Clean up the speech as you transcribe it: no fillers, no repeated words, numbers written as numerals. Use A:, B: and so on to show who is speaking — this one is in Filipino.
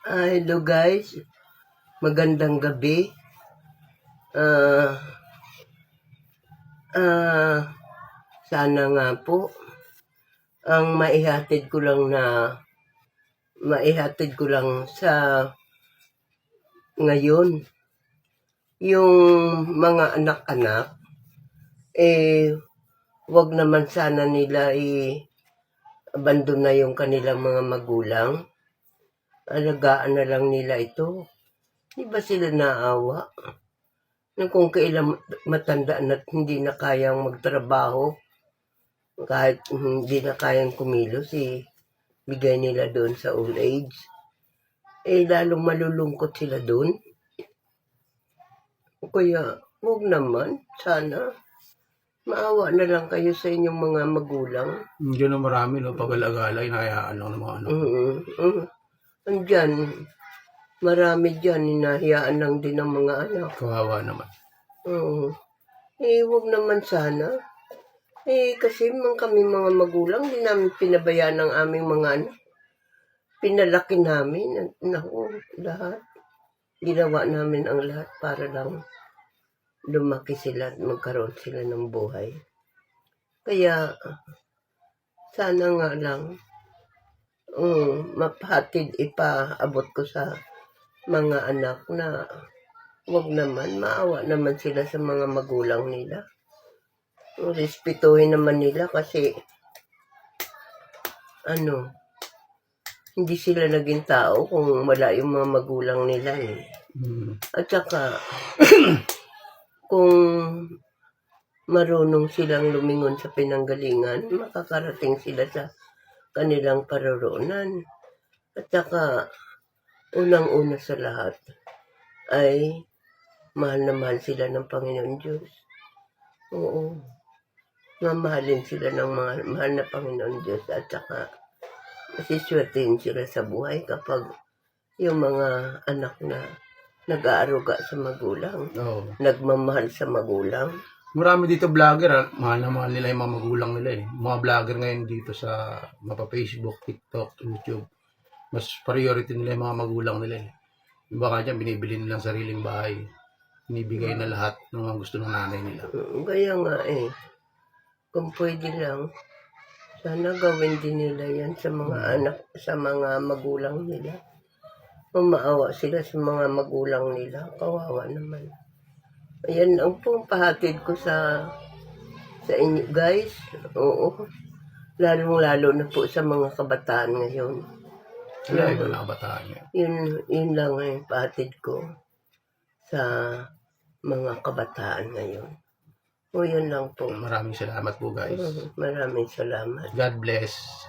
A: Hello guys, magandang gabi. Sana nga po ang maihatid ko lang sa ngayon yung mga anak-anak, wag naman sana nila abandona yung kanilang mga magulang. Alagaan na lang nila ito. Di ba sila naawa? Na kung kailan matanda na hindi na kayang magtrabaho, kahit hindi na kayang kumilos, bigay nila doon sa old age. Lalong malulungkot sila doon. Kaya, huwag naman, sana. Maawa na lang kayo sa inyong mga magulang.
B: Hindi na marami, no? Pag-alagala, inahayaan lang ng mga anak.
A: Andyan, marami dyan, hinahayaan lang din ng mga anak.
B: Kawawa naman.
A: Huwag naman sana. Kasi kami mga magulang, hindi namin pinabayaan ng aming mga anak. Pinalaki namin, lahat. Ginawa namin ang lahat para lang lumaki sila at magkaroon sila ng buhay. Kaya, sana nga lang, ipaabot ko sa mga anak na wag naman, maawa naman sila sa mga magulang nila. Respetuhin naman nila kasi hindi sila naging tao kung wala yung mga magulang nila . At saka kung marunong silang lumingon sa pinanggalingan, makakarating sila sa kanilang paroroonan. At saka unang-una sa lahat ay mahal na mahal sila ng Panginoon Diyos. Oo. Mamahalin sila ng mahal na Panginoon Diyos at saka masiswertein sila sa buhay kapag yung mga anak na nag-aaruga sa magulang, nagmamahal sa magulang.
B: Marami dito vlogger, mahal na mahal nila yung mga magulang nila . Mga vlogger ngayon dito sa Facebook, TikTok, YouTube, mas priority nila yung mga magulang nila . Yung baka dyan, binibili nilang sariling bahay. Binibigay na lahat ng mga gusto ng nanay nila.
A: Kaya nga kung pwede lang, sana gawin din nila yan sa mga anak, sa mga magulang nila. Maawa sila sa mga magulang nila, kawawa naman. Ayan ang pahatid ko sa inyo guys. Oo. Lalong-lalo na po sa mga kabataan ngayon.
B: Iba na kabataan ngayon.
A: Yun lang pahatid ko sa mga kabataan ngayon. Yun lang po.
B: Maraming salamat po guys.
A: Maraming salamat.
B: God bless.